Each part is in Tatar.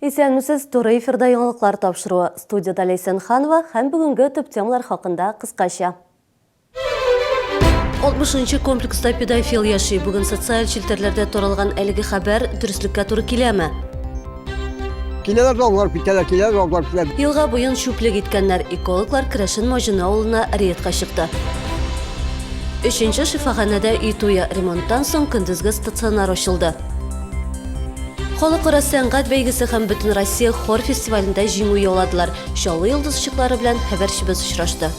Исәнмесез, туры эфирда яңалыклар тапшыруы. Студияда Лейсен Ханова һәм бүгенге төп темалар хакында кыскача. 60-нчы комплекста педофил яши. Бүген социаль челтәрләрдә таралган әлеге хәбәр дөреслеккә туры киләме? Киләләр заллар, киләләр заллар. Елга буен шүплек иткәннәр, экологлар Крәшен Маҗина авылына рейдка чыкты. 3-нче шифаханәдә үй туе ремонттан соң көндезге стационар ачылды. Халыкара сәнгать бәйгесе һәм Бөтен Россия хор фестивалендә җиңү яуладылар. Чаллы йолдызчыклары белән хәбәрчебез очрашты.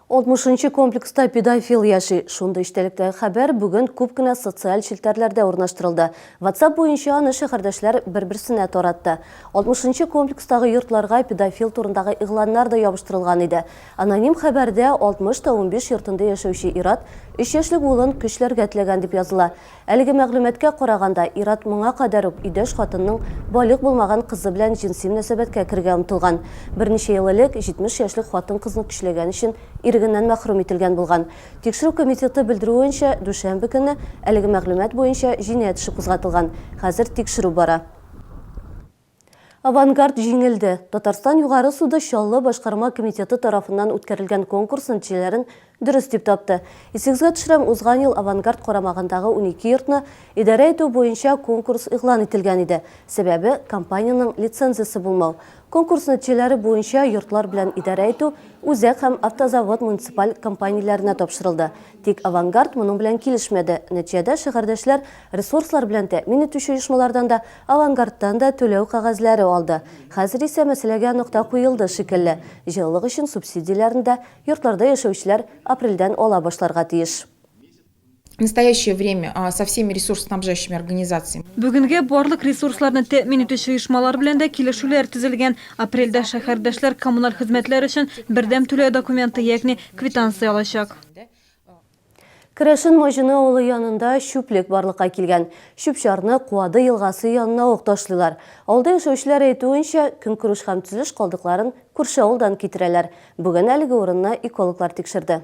60-нчы комплекста педофил яши. Шунда иштәлектәге хәбәр бүген күп кенә социаль челтәрләрдә урнаштырылды. WhatsApp буенча аны шәһәрдәшләр бер-берсенә таратты. 60-нчы комплекстагы йортларга педофил турындагы игъланнар да ябыштырылган иде. Аноним хәбәрдә 60-15 йортында яшәүче Ират 3 яшьлек улын көчләргә теләгән дип языла. Әлеге мәгълүматкә караганда, Ират моңа кадәр үк идәш хатынның балык булмаган кызы белән җинси мөнәсәбәткә кергән омтылган. Берничә ел элек 70 яшьлек хатын кызны көчләгән өчен ирегеннән мәхрүм ителгән булган. Тикшерү комитеты белдерүенчә, дүшәмбе көнне әлеге мәгълүмат буенча җинаять эше кузгатылган. Хәзер тикшерү бара. Авангард җиңелде. Татарстан югары суды Чаллы башкарма комитеты тарафыннан үткәрелгән конкурс нәтиҗәләрен дөрес дип тапты. Исегезгә төшерәм, узган ел Авангард карамагындагы 12 йортны идарә итү буенча конкурс игълан ителгән иде. Сәбәбе компаниянең лицензиясе булмау. Конкурс нәтиҗәләре буенча йортлар белән идарә итү Үзәк һәм автозавод муниципаль компанияләренә тапшырылды. Тик Авангард моның белән килешмәде. Нәтиҗәдә шәһәрдәшләр ресурслар белән тәэмин итүче оешмалардан да Авангардтан да түләү кәгазьләре алды. Хәзер исә мәсьәләгә нокта куелды шикелле. Җылылык өчен субсидияләрне дә йортларда яшәүчеләр апрельдән ала башларга тиеш. В настоящее время со всеми ресурсоснабжающими организациями. Бүгенге барлык ресурсларны тәэмин итүче оешмалар белән дә килешүләр төзелгән. Апрельдә шәһәрдәшләр коммуналь хезмәтләр өчен бердәм түләү документы, ягъни квитанция алачак. Крәшен Маҗина авылы янында шүплек барлыкка килгән. Шүпчарны Куады елгасы янына ук ташлыйлар. Авылда яшәүчеләр әйтүенчә, көнкүреш һәм төзелеш калдыкларын күрше авылдан китерәләр. Бүген әлеге урынны экологлар тикшерде.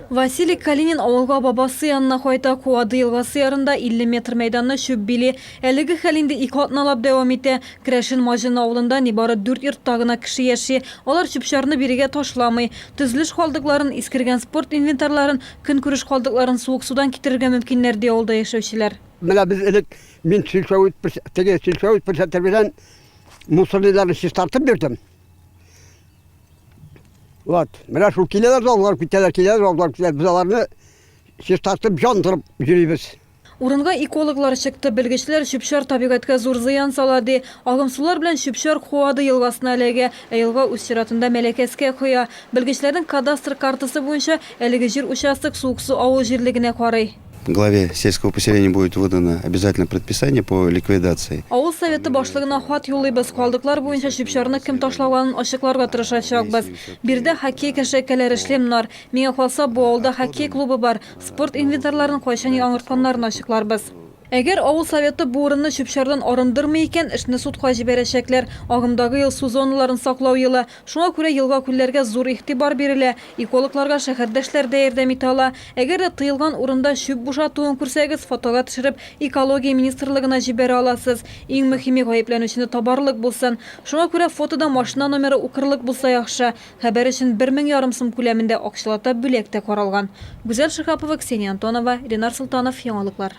Василий Калинин авылга бабасы янына кайта. Куады елгасы ярында 50 метр мәйданны шүп били. Әлеге хәл инде 2 атналап дәвам итә. Крәшен Маҗина авылында нибары 4 йортта гына кеше яши. Алар шүпчарны бирегә ташламый. Төзелеш калдыкларын, искергән спорт инвентарьларын, көнкүреш калдыкларын суык судан китерергә мөмкиннәр ди авылда яшәүчеләр. Менә без элек мин сельхоз председатель белән мусорларны чистартып бирдем. Вот, менә шул киләләр заллар, киләләр заллар, без аларны чистартып җандырып йөрибез. Урынга экологлар чыкты. Белгечләр шүпчар табигатькә зур зыян сала ди. Агым сулар белән шүпчар Куады елгасына эләгә. Елга үз чиратында Мәләкәскә коя. Белгечләрнең кадастр картасы буенча әлеге җир участок Сууксу авыл җирлегенә карый. Главе сельского поселения будет выдано обязательно предписание по ликвидации. Авыл советы башлыгына хат юллыйбыз. Калдыклар буенча шүпчарны кем ташлаганын ачыкларга тырышачакбыз. Бирдә хоккей кәшәкәләр эшлемнар. Миңа калса бу авылда хоккей клубы бар. Спорт инвентарьларын кайчан яңыртканнарын ачыкларбыз. Әгәр авыл советы бу урынны шүпчардан арындырмый икән, эшне судка җибәрәчәкләр. Агымдагы ел су зоналарын саклау елы. Шуңа күрә елга күлләргә зур игътибар бирелә. Экологларга шәһәрдәшләр дә ярдәм итә ала. Әгәр дә тыелган урында шүп бушатуын күрсәгез, фотога төшереп, экология министрлыгына җибәрә аласыз. Иң мөһиме гаепләнүчене табарлык булсын. Шуңа күрә фотода машина номеры укырлык булса яхшы. Хәбәр өчен 1500 сум күләмендә акчалата бүләк тә каралган. Гүзәл Шихапова, Ксения Антонова, Ренар Султанов, яңалыклар.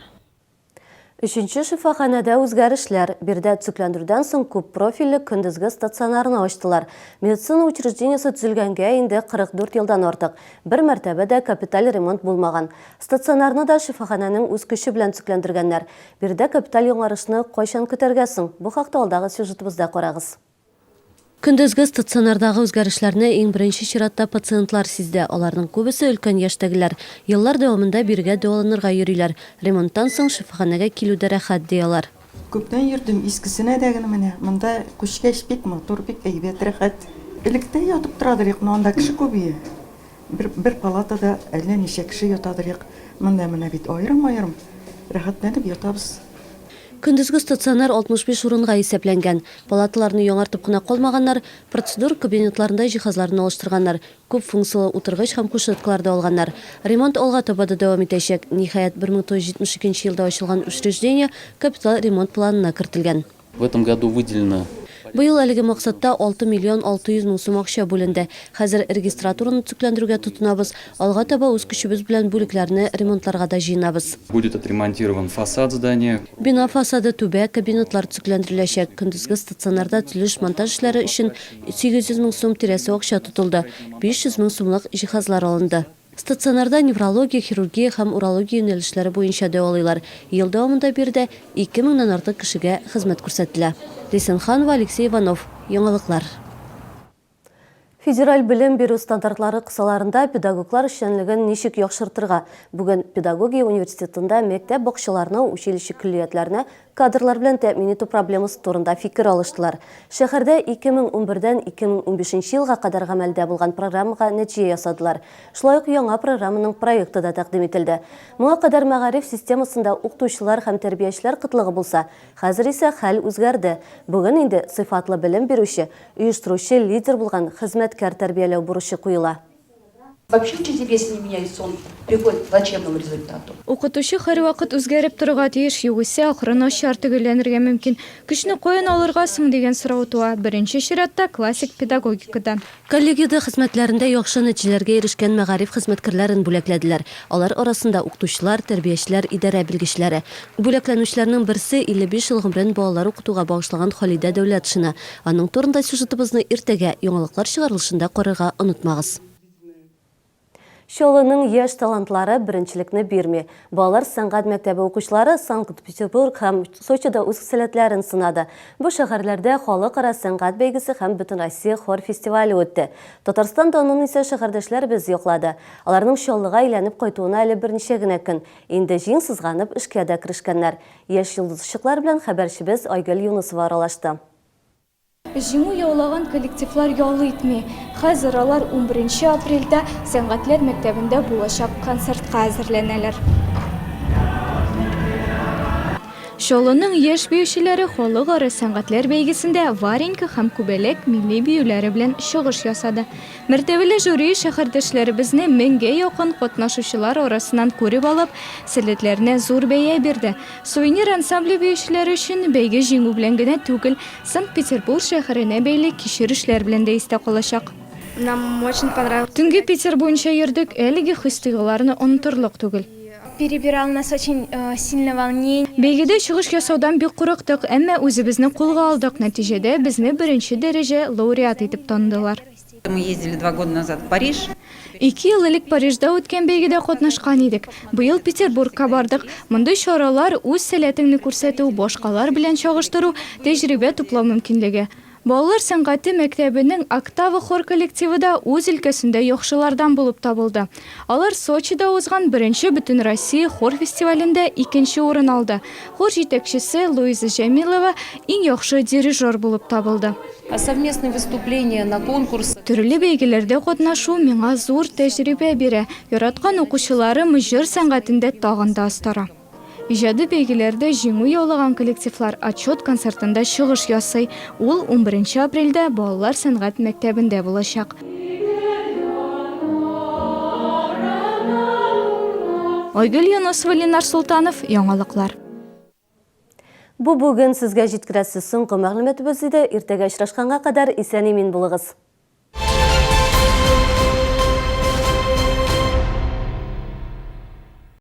3-нче шифаханәдә үзгәрешләр. Бирдә төзекләндерүдән соң күп профильле көндезге стационарны ачтылар. Медицина учреждениесе төзелгәнгә инде 44 елдан артык. Бер мәртәбәдә капиталь ремонт булмаган. Стационарны да шифаханәнең үз көче белән төзекләндергәннәр. Бирдә капиталь яңарышны кайчан көтәргә соң? Бу хакта алдагы сюжетыбызда карагыз. Көндезге стационардагы үзгәрешләрне иң беренче чиратта пациентлар сизде. Аларның күбесе өлкән яшьтәгеләр. Еллар дәвамында биргә дәваланырга йөриләр. Ремонттан соң шифаханәгә килүдә рәхәт диялар. Күптән йөрдем, искесенә дәгене менә. Монда күчкәч бик матур, бик әйбәт, рәхәт. Электә ятып торадыр, анда кеше күбие. Бер палатада әллә ничә кеше ятадыр. Монда менә бит аерым-аерым. Рәхәтләнеп ятабыз. Күндүзгү стационар 65 урынга есепленген. Палаталарны яңартып кына калмаганнар, процедур кабинетларында жиһазларын алыштырганнар, көп функциялы утыргыч һәм кушеткаларды алганнар. Ремонт алга таба да дәвам итәчәк. Ниһаять 1972 елда ачылган учреждение капиталь ремонт планына кертелгән. В этом году выделено. Быел әлеге максатта 6 миллион 600 мең сум акча бүленде. Хәзер регистратураны төзекләндерүгә тотынабыз. Алга таба үз көчебез белән бүлекләрне ремонтларга да җыенабыз. Будет отремонтирован фасад здания. Бина фасады түбә, кабинетлар төзекләндереләчәк. Көндезге стационарда төзелеш монтаж эшләре өчен 800 мең сум тирәсе акча тотылды. 500 мең сумлык җиһазлар алынды. Стационарда неврология, хирургия һәм урология юнәлешләре буенча дәвалыйлар. Ел дәвамында биредә 2000 артык кешегә хезмәт күрсәтелә. Лисенханова, Алексей Иванов, Яңалыклар. Федераль белем бирү стандартлары кысаларында педагоглар эшчәнлеген ничек яхшыртырга? Бүген педагогия университетында мәктәп бакчаларына, училище күллиятләренә кадрлар белән тәэмин итү проблемасы турында фикер алыштылар. Шәһәрдә 2011-дән 2015 елга кадәр гамәлдә булган программага нәтиҗә ясадылар. Шулай ук яңа программаның проекты да тәкъдим ителде. Моңа кадәр мәгариф системасында укытучылар һәм тәрбиячеләр кытлыгы булса, хәзер исә хәл үзгәрде. Бүген инде сыйфатлы белем бирүче, оештыручы лидер булган хезмәткәр тәрбияләү бурычы куела. Вообще учитель, если не меняется, он приходит к плачевному результату. Укытучы һәр вакыт үзгәреп торырга тиеш, югыйсә ахыры начар төгәлләнергә мөмкин. Көчне каян алырга соң дигән сорау туа. Беренче чиратта классик педагогикада. Коллегиядә хезмәтләрендә яхшы нәтиҗәләргә эрешкән мәгариф хезмәткәрләрен бүләкләделәр. Алар арасында укытучылар, тәрбиячеләр, идарә белгечләре. Бүләкләнүчләрнең берсе 55 ел гомерен балалар укытуга багышлаган Халидә Дәүләтшина. Аның турында сюжетыбызны иртәгә яңалыклар чыгарылышында карарга онытмагыз. Чолының яшь талантлары беренчелекне бирми. Балалар сәнгать мәктәбе укучылары Санкт-Петербург һәм Сочида үз сәләтләрен сынады. Бу шәһәрләрдә халыкара сәнгать бәйгесе һәм Бөтен Россия хор фестивале үтте. Татарстан данын исә шәһәрдәшләребез яклады. Аларның чаллыга әйләнеп кайтуына әле берничә генә көн. Инде җиң сызганып эшкә дә кирешкәннәр. Яшь йолдызчыклар белән хәбәрчебез Айгөл Юнысова аралашты. Җиңү яулаган коллективлар ялы итми. Хәзер алар 11 апрельдә сәнгатьләр мәктәбендә булачак концертка әзерләнәләр. Шолының яшь биючеләре халыкара сәнгатьләр бәйгесендә Варенька һәм Күбәләк милли биюләре белән чыгыш ясады. Мәртәбәле жюри шәһәрдәшләребезне 1000-гә якын катнашучылар арасыннан күреп алып, сәләтләренә зур бәя бирде. Сувенир ансамбле биючеләре өчен бәйге җиңү белән генә түгел, Санкт-Петербург шәһәренә бәйле кичерешләр белән дә истә калачак. Нам очень понравилось. Төнге Питер буенча йөрдек, әлеге хис-тойгыларны онытырлык түгел. Перебирал нас очень сильно волнение. Бәйгедә чыгыш ясаудан бик курыктык, әмма үзебезне кулга алдык. Нәтиҗәдә безне беренче дәрәҗә лауреат итеп таныдылар. Мы ездили 2 года назад в Париж. 2 ел элек Парижда үткән бәйгедә катнашкан идек. Быел Петербургка бардык. Мондый чаралар үз сәләтеңне күрсәтү, башкалар белән чагыштыру, тәҗрибә туплау мөмкинлеге. Балалар сәнгате мәктәбенең Октава хор коллективы да үз өлкәсендә яхшылардан булып табылды. Алар Сочида узган беренче Бөтен Россия хор фестивалендә 2нче урын алды. Хор җитәкчесе Луиза Җәмилова иң яхшы дирижер булып табылды. Совместные выступления на конкурсах. Төрле бәйгеләрдә катнашу миңа зур тәҗрибә бирә. Яраткан укучыларым җыр сәнгатендә тагын да астара. Иҗади бәйгеләрдә җиңү яулаган коллективлар отчет концертында чыгыш ясый. Ул 11 апрельдә балалар сәнгать мәктәбендә булачак. Айгөл Юнысова, Ленар Султанов, Яңалыклар. Бу бүген сезгә җиткерәсе соңгы мәгълүматыбыз иде. Иртәгә очрашканга кадәр исән-имин булыгыз.